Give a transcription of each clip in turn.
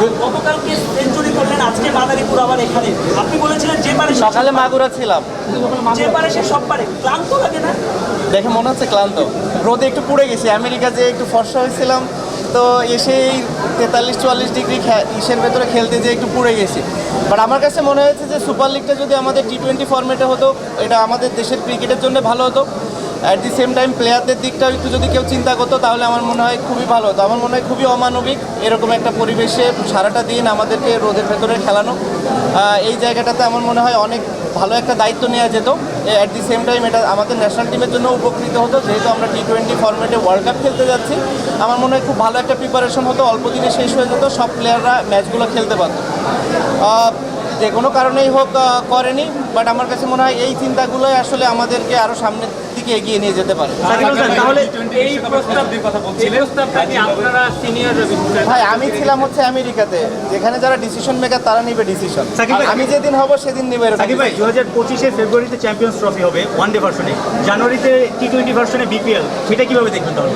গতকালকে সেঞ্চুরি করলেন, আজকে মাদারীপুর আবার এখানে। আপনি বলেছিলেন যে পারে সকালে মাগুরা ছিলাম, যে পারে সে সব পারে। ক্লান্ত লাগে না? দেখে মনে হচ্ছে ক্লান্ত, রোদে একটু পুড়ে গেছি। আমেরিকা যে একটু ফর্সা হয়েছিলাম, তো এসেই 43-44 ডিগ্রি ইসের ভেতরে খেলতে যেয়ে একটু পুড়ে গেছি। বাট আমার কাছে মনে হয়েছে যে সুপার লিগটা যদি আমাদের T20 ফরম্যাটে হতো, এটা আমাদের দেশের ক্রিকেটের জন্য ভালো হতো। অ্যাট দি সেম টাইম প্লেয়ারদের দিকটাও একটু যদি কেউ চিন্তা করতো, তাহলে আমার মনে হয় খুবই ভালো হতো। আমার মনে হয় খুবই অমানবিক এরকম একটা পরিবেশে সারাটা দিন আমাদেরকে রোদের ভেতরে খেলানো। এই জায়গাটাতে আমার মনে হয় অনেক ভালো একটা দায়িত্ব নেওয়া যেত। অ্যাট দি সেম টাইম এটা আমাদের ন্যাশনাল টিমের জন্য উপকৃত হতো, যেহেতু আমরা T20 ফরম্যাটে ওয়ার্ল্ড কাপ খেলতে যাচ্ছি। আমার মনে হয় খুব ভালো একটা প্রিপারেশন হতো, অল্প দিনে শেষ হয়ে যেত, সব প্লেয়াররা ম্যাচগুলো খেলতে পারত। যে কোনো কারণেই হোক করেনি, বাট আমার কাছে মনে হয় এই চিন্তাগুলোই আসলে আমাদেরকে আরও সামনের দিকে এগিয়ে নিয়ে যেতে পারে। তাহলে এই প্রস্তাবটা কি আপনারা সিনিয়র ভাই, আমি ছিলাম হচ্ছে আমেরিকাতে, যেখানে যারা ডিসিশন মেকার তারা নিবে ডিসিশন। সাকিব ভাই, আমি যেদিন হব সেদিন নিবে। সাকিব ভাই, 2025 ফেব্রুয়ারিতে চ্যাম্পিয়ন্স ট্রফি হবে ওয়ানডে ভার্সনে, জানুয়ারিতে T20 ভার্সনে বিপিএল, সেটা কিভাবে দেখবেন তাহলে?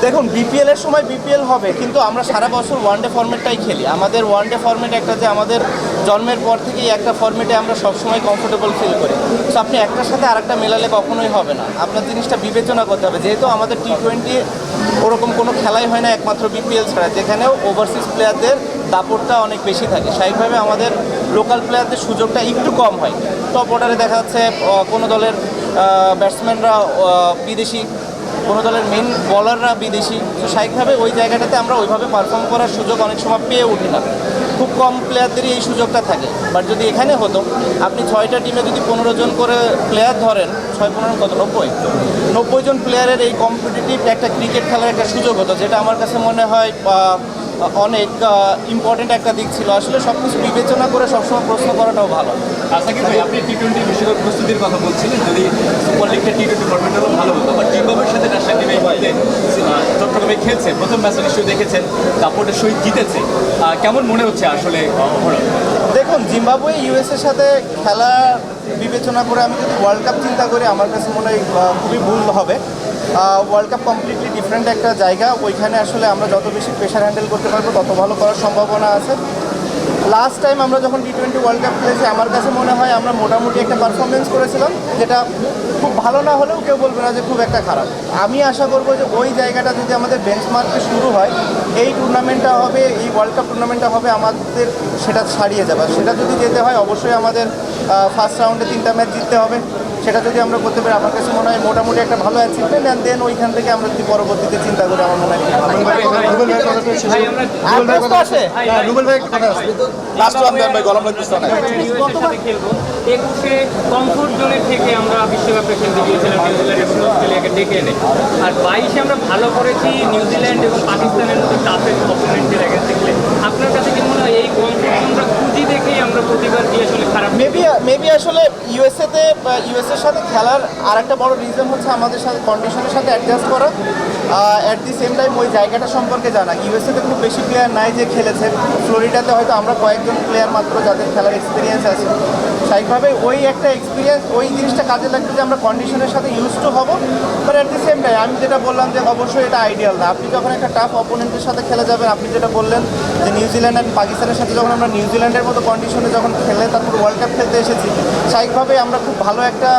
দেখুন, বিপিএল এর সময় বিপিএল হবে, কিন্তু আমরা সারা বছর ওয়ানডে ফরম্যাটটাই খেলি। আমাদের ওয়ানডে ফরম্যাট একটা, যে আমাদের জন্মের পর থেকেই একটা ফরম্যাটে আমরা সবসময় কমফোর্টেবল ফিল করি। তো আপনি একটার সাথে আরেকটা মেলালে কখনোই হবে না। আপনার জিনিসটা বিবেচনা করতে হবে, যেহেতু আমাদের T20 ওরকম কোনো খেলাই হয় না একমাত্র বিপিএল ছাড়া, যেখানেও ওভারসিজ প্লেয়ারদের দাপটটা অনেক বেশি থাকে। স্বাভাবিকভাবে আমাদের লোকাল প্লেয়ারদের সুযোগটা একটু কম হয়। টপ অর্ডারে দেখা যাচ্ছে কোনো দলের ব্যাটসম্যানরা বিদেশি, কোনো দলের মেন বলাররা বিদেশি। তো স্বাভাবিকভাবে ওই জায়গাটাতে আমরা ওইভাবে পারফর্ম করার সুযোগ অনেক সময় পেয়ে উঠি না। খুব কম প্লেয়ারদেরই এই সুযোগটা থাকে। বাট যদি এখানে হতো, আপনি 6টা টিমে যদি 15 জন করে প্লেয়ার ধরেন, 6-15 কত, 90 জন প্লেয়ারের এই কম্পিটিটিভ একটা ক্রিকেট খেলার একটা সুযোগ হতো, যেটা আমার কাছে মনে হয় অনেক ইম্পর্টেন্ট একটা দিক ছিল। আসলে সব কিছু বিবেচনা করে সবসময় প্রশ্ন করাটাও ভালো। সাকিব ভাই, আপনি T20 বিশ্বকাপ প্রস্তুতির কথা বলছিলেন, যদি সুপার লিগটা T20 ফরম্যাটে হলে ভালো হতো। বাট জিম্বাবুয়ের সাথে ন্যাশনাল টিমে চট্টগ্রামে খেলছে, প্রথম ম্যাচে নিশ্চয়ই দেখেছেন, দাপটের সহিত জিতেছে। কেমন মনে হচ্ছে আসলে ওভারঅল? দেখুন, জিম্বাবুয়ে ইউএসের সাথে খেলা বিবেচনা করে আমি যদি ওয়ার্ল্ড কাপ চিন্তা করি, আমার কাছে মনে হয় খুবই ভুল হবে। ওয়ার্ল্ড কাপ কমপ্লিটলি ডিফারেন্ট একটা জায়গা। ওইখানে আসলে আমরা যত বেশি প্রেশার হ্যান্ডেল করতে পারবো, তত ভালো করার সম্ভাবনা আছে। লাস্ট টাইম আমরা যখন T20 ওয়ার্ল্ড কাপ খেলেছি, আমার কাছে মনে হয় আমরা মোটামুটি একটা পারফরমেন্স করেছিলাম, যেটা খুব ভালো না হলেও কেউ বলবে না যে খুব একটা খারাপ। আমি আশা করবো যে ওই জায়গাটা যদি আমাদের বেঞ্চমার্কে শুরু হয়, এই টুর্নামেন্টটা হবে, এই ওয়ার্ল্ড কাপ টুর্নামেন্টটা হবে, আমাদের সেটা ছাড়িয়ে যাবে। সেটা যদি যেতে হয়, অবশ্যই আমাদের ফার্স্ট রাউন্ডে 3টা ম্যাচ জিততে হবে। সেটা যদি আমরা করতে পারি, আমার কাছে মনে হয় মোটামুটি একটা ভালো অ্যাচিভমেন্ট। অ্যান্ড দেন ওইখান থেকে আমরা যদি পরবর্তীতে চিন্তা করি, আমার মনে হয় কমফোর্ট জোনের থেকে আমরা বিশ্বকাপে খেলতে গিয়েছিলাম নিউজিল্যান্ড এবং অস্ট্রেলিয়াকে ডেকে এনে। আর 22-এ আমরা ভালো করেছি নিউজিল্যান্ড এবং পাকিস্তানের মতো টাফের অপোনেন্টের এগেন্স্টে খেলে। আপনার কাছে কি মনে হয় এই কমফোর্ট জোনটা পুঁজি দেখেই আমরা প্রতিবার দিয়ে আসলে খারাপ? মেবি আসলে ইউএসের সাথে খেলার আর একটা বড় রিজন হচ্ছে আমাদের সাথে কন্ডিশনের সাথে অ্যাডজাস্ট করা। অ্যাট দি সেম টাইম ওই জায়গাটা সম্পর্কে জানা। ইউএসএতে খুব বেশি প্লেয়ার নাই যে খেলেছে। ফ্লোরিডাতে হয়তো আমরা কয়েকজন প্লেয়ার মাত্র যাদের খেলার এক্সপিরিয়েন্স আছে। স্বাভাবিকভাবে ওই একটা এক্সপিরিয়েন্স, ওই জিনিসটা কাজে লাগবে যে আমরা কন্ডিশনের সাথে ইউজ টু হবো। But at the same time আমি যেটা বললাম যে অবশ্যই এটা আইডিয়াল না। আপনি যখন একটা টাফ অপোনেন্টের সাথে খেলে যাবেন, আপনি যেটা বললেন যে নিউজিল্যান্ড অ্যান্ড পাকিস্তানের সাথে যখন আমরা নিউজিল্যান্ডের মতো কন্ডিশনে যখন খেলে তারপর ওয়ার্ল্ড কাপ খেলতে এসেছি, স্বাভাবিকভাবে আমরা খুব ভালো একটা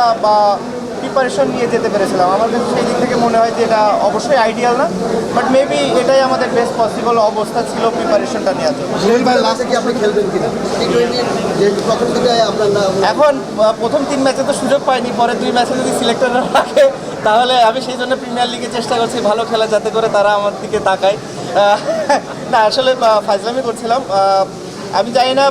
প্রিপারেশন নিয়ে যেতে পেরেছিলাম। আমার কাছে সেই দিক থেকে মনে হয় যে এটা অবশ্যই আইডিয়াল না, বাট মেবি এটাই আমাদের বেস্ট পসিবল অবস্থা ছিল প্রিপারেশনটা নেওয়ার জন্য। এখন প্রথম 3 ম্যাচে তো সুযোগ পাইনি, পরে 2 ম্যাচে যদি সিলেক্টররা রাখে, তাহলে আমি সেই জন্য প্রিমিয়ার লিগে চেষ্টা করছি ভালো খেলা, যাতে করে তারা আমার দিকে তাকায়। না, আসলে ফাজলামি করছিলাম। আমি জানি না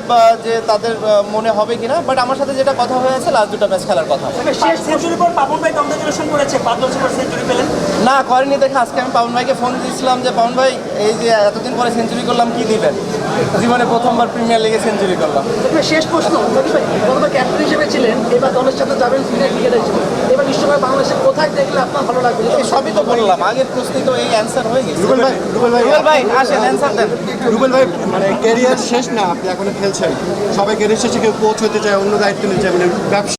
যে তাদের মনে হবে কিনা, বাট আমার সাথে যেটা কথা হয়েছে লাস্ট 2টা ম্যাচ খেলার কথা। শেষ সেঞ্চুরির পর পাপন ভাই কংগ্রেচুলেশন করেছে, 5 বছর পর সেঞ্চুরি পেলেন। না, করেনি দেখে আজকে আমি পাবন ভাইকে ফোন দিয়েছিলাম যে পাবন ভাই, এই যে এতদিন পরে সেঞ্চুরি করলাম, কি দিবেন? জীবনে প্রথমবার প্রিমিয়ার লিগে সেঞ্চুরি করলাম। শেষ প্রশ্ন, গতবার ক্যাপ্টেন হিসেবে ছিলেন, এবার দলের সাথে যাবেন সিনিয়র ক্রিকেটার হিসেবে। এবার নিশ্চয়ই বাংলাদেশে কোথায় দেখলে আপনার ভালো লাগবে? সবই তো বললাম, আগের প্রশ্নে তো এই অ্যান্সার হয়ে গেছে। রুবেল ভাই আসেন, অ্যান্সার দেন। রুবেল ভাই, মানে ক্যারিয়ার শেষ না, আপনি এখনো খেলছেন। সবাই ক্যারিয়ার শেষে কেউ কোচ হতে চায়, অন্য দায়িত্ব নিতে চায়, মানে ব্যবসা